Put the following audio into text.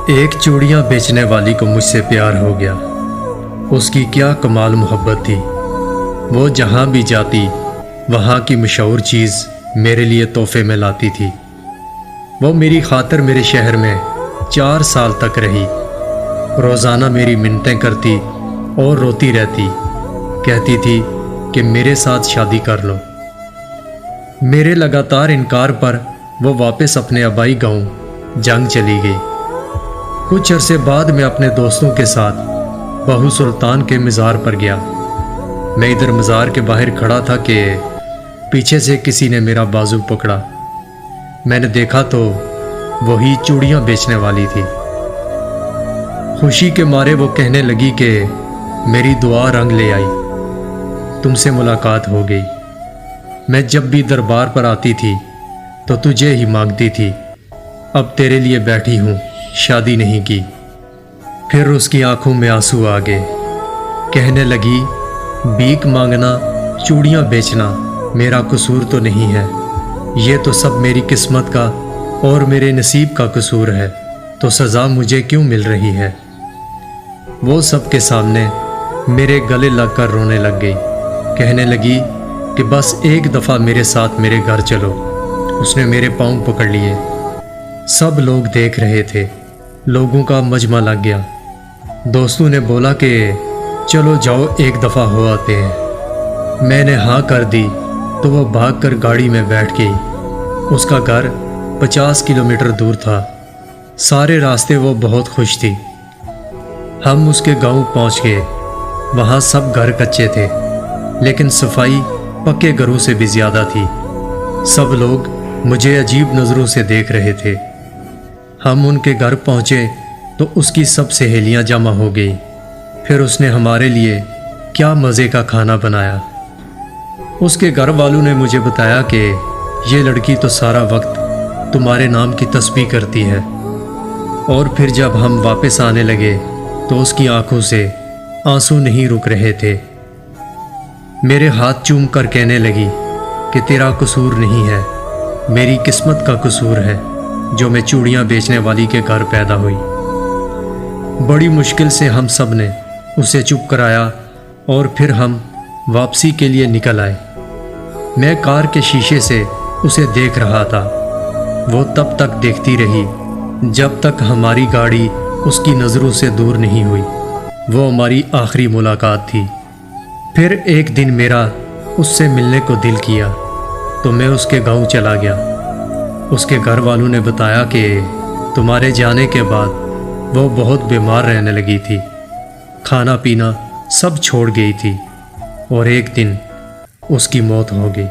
ایک چوڑیاں بیچنے والی کو مجھ سے پیار ہو گیا۔ اس کی کیا کمال محبت تھی۔ وہ جہاں بھی جاتی وہاں کی مشہور چیز میرے لیے تحفے میں لاتی تھی۔ وہ میری خاطر میرے شہر میں 4 سال تک رہی۔ روزانہ میری منتیں کرتی اور روتی رہتی، کہتی تھی کہ میرے ساتھ شادی کر لو۔ میرے لگاتار انکار پر وہ واپس اپنے آبائی گاؤں جنگ چلی گئی۔ کچھ عرصے بعد میں اپنے دوستوں کے ساتھ بہو سلطان کے مزار پر گیا۔ میں ادھر مزار کے باہر کھڑا تھا کہ پیچھے سے کسی نے میرا بازو پکڑا۔ میں نے دیکھا تو وہی چوڑیاں بیچنے والی تھی۔ خوشی کے مارے وہ کہنے لگی کہ میری دعا رنگ لے آئی، تم سے ملاقات ہو گئی۔ میں جب بھی دربار پر آتی تھی تو تجھے ہی مانگتی تھی، اب تیرے لیے بیٹھی ہوں، شادی نہیں کی۔ پھر اس کی آنکھوں میں آنسو آ گئے۔ کہنے لگی، بھیک مانگنا، چوڑیاں بیچنا میرا قصور تو نہیں ہے، یہ تو سب میری قسمت کا اور میرے نصیب کا قصور ہے، تو سزا مجھے کیوں مل رہی ہے؟ وہ سب کے سامنے میرے گلے لگ کر رونے لگ گئی۔ کہنے لگی کہ بس ایک دفعہ میرے ساتھ میرے گھر چلو۔ اس نے میرے پاؤں پکڑ لیے۔ سب لوگ دیکھ رہے تھے، لوگوں کا مجمع لگ گیا۔ دوستوں نے بولا کہ چلو جاؤ ایک دفعہ ہو آتے ہیں۔ میں نے ہاں کر دی تو وہ بھاگ کر گاڑی میں بیٹھ گئی۔ اس کا گھر 50 کلومیٹر دور تھا۔ سارے راستے وہ بہت خوش تھی۔ ہم اس کے گاؤں پہنچ گئے۔ وہاں سب گھر کچے تھے، لیکن صفائی پکے گھروں سے بھی زیادہ تھی۔ سب لوگ مجھے عجیب نظروں سے دیکھ رہے تھے۔ ہم ان کے گھر پہنچے تو اس کی سب سہیلیاں جمع ہو گئیں۔ پھر اس نے ہمارے لیے کیا مزے کا کھانا بنایا۔ اس کے گھر والوں نے مجھے بتایا کہ یہ لڑکی تو سارا وقت تمہارے نام کی تسبیح کرتی ہے۔ اور پھر جب ہم واپس آنے لگے تو اس کی آنکھوں سے آنسو نہیں رک رہے تھے۔ میرے ہاتھ چوم کر کہنے لگی کہ تیرا قصور نہیں ہے، میری قسمت کا قصور ہے جو میں چوڑیاں بیچنے والی کے گھر پیدا ہوئی۔ بڑی مشکل سے ہم سب نے اسے چپ کرایا اور پھر ہم واپسی کے لیے نکل آئے۔ میں کار کے شیشے سے اسے دیکھ رہا تھا۔ وہ تب تک دیکھتی رہی جب تک ہماری گاڑی اس کی نظروں سے دور نہیں ہوئی۔ وہ ہماری آخری ملاقات تھی۔ پھر ایک دن میرا اس سے ملنے کو دل کیا تو میں اس کے گاؤں چلا گیا۔ اس کے گھر والوں نے بتایا کہ تمہارے جانے کے بعد وہ بہت بیمار رہنے لگی تھی، کھانا پینا سب چھوڑ گئی تھی اور ایک دن اس کی موت ہو گئی۔